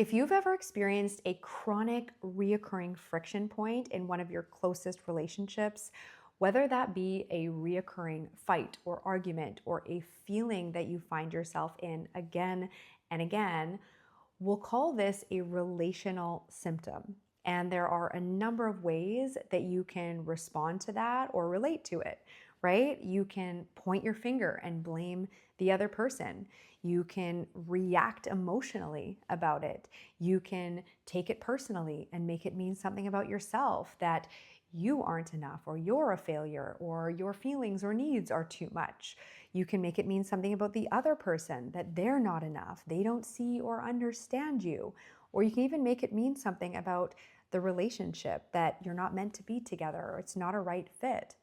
If you've ever experienced a chronic, reoccurring friction point in one of your closest relationships, whether that be a reoccurring fight or argument or a feeling that you find yourself in again and again, we'll call this a relational symptom. And there are a number of ways that you can respond to that or relate to it, right? You can point your finger and blame the other person. You can react emotionally about it. You can take it personally and make it mean something about yourself, that you aren't enough, or you're a failure, or your feelings or needs are too much. You can make it mean something about the other person, that they're not enough, they don't see or understand you. Or you can even make it mean something about the relationship, that you're not meant to be together, or it's not a right fit.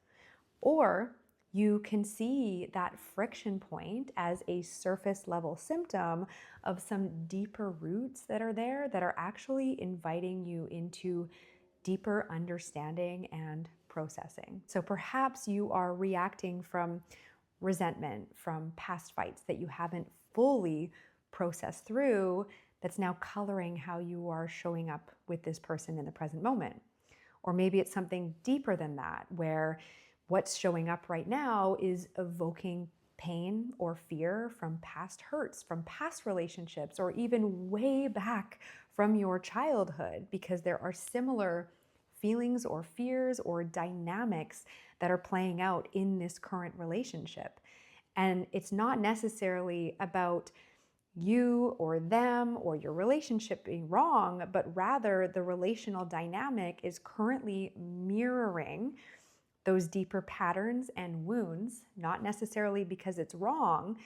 Or you can see that friction point as a surface level symptom of some deeper roots that are there that are actually inviting you into deeper understanding and processing. So perhaps you are reacting from resentment from past fights that you haven't fully processed through, that's now coloring how you are showing up with this person in the present moment. Or maybe it's something deeper than that, where what's showing up right now is evoking pain or fear from past hurts, from past relationships, or even way back from your childhood, because there are similar feelings or fears or dynamics that are playing out in this current relationship. And it's not necessarily about you or them or your relationship being wrong, but rather the relational dynamic is currently mirroring those deeper patterns and wounds, not necessarily because it's wrong,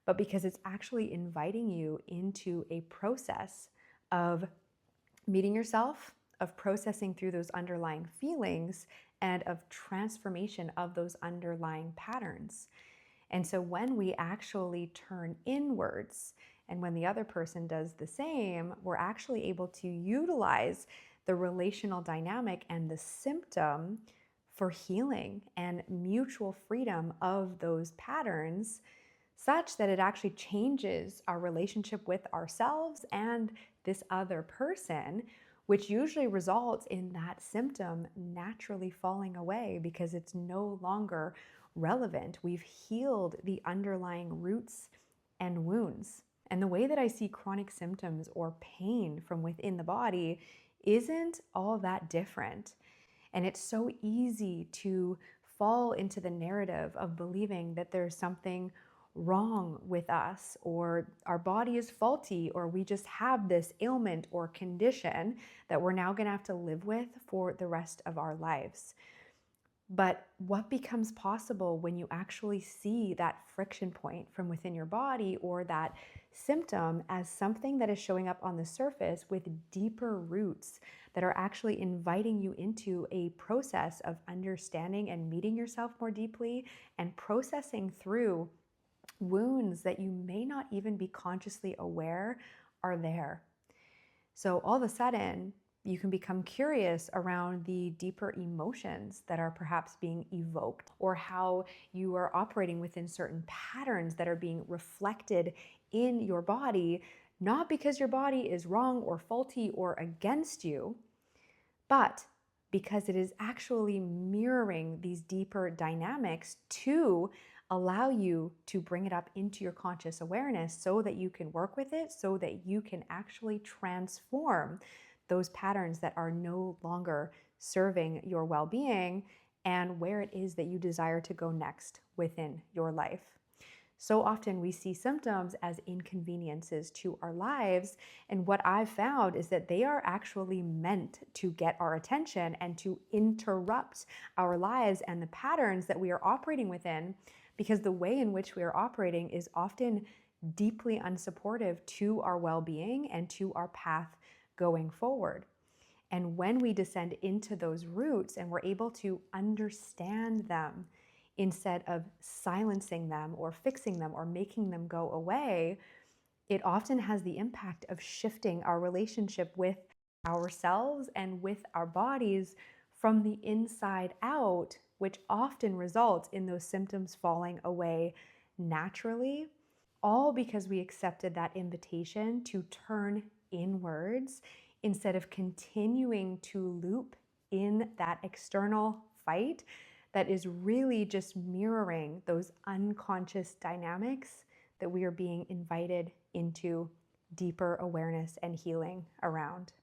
but because it's actually inviting you into a process of meeting yourself, of processing through those underlying feelings, and of transformation of those underlying patterns. And so when we actually turn inwards, and when the other person does the same, we're actually able to utilize the relational dynamic and the symptom for healing and mutual freedom of those patterns, such that it actually changes our relationship with ourselves and this other person, which usually results in that symptom naturally falling away because it's no longer relevant. We've healed the underlying roots and wounds. And the way that I see chronic symptoms or pain from within the body isn't all that different. And it's so easy to fall into the narrative of believing that there's something wrong with us, or our body is faulty, or we just have this ailment or condition that we're now going to have to live with for the rest of our lives. But what becomes possible when you actually see that friction point from within your body, or that symptom, as something that is showing up on the surface with deeper roots that are actually inviting you into a process of understanding and meeting yourself more deeply and processing through wounds that you may not even be consciously aware are there. So all of a sudden, you can become curious around the deeper emotions that are perhaps being evoked, or how you are operating within certain patterns that are being reflected in your body, not because your body is wrong or faulty or against you, but because it is actually mirroring these deeper dynamics to allow you to bring it up into your conscious awareness so that you can work with it, so that you can actually transform those patterns that are no longer serving your well-being and where it is that you desire to go next within your life. So often we see symptoms as inconveniences to our lives, and what I've found is that they are actually meant to get our attention and to interrupt our lives and the patterns that we are operating within, because the way in which we are operating is often deeply unsupportive to our well-being and to our path going forward. And when we descend into those roots and we're able to understand them instead of silencing them or fixing them or making them go away, it often has the impact of shifting our relationship with ourselves and with our bodies from the inside out, which often results in those symptoms falling away naturally, all because we accepted that invitation to turn inwards instead of continuing to loop in that external fight that is really just mirroring those unconscious dynamics that we are being invited into deeper awareness and healing around.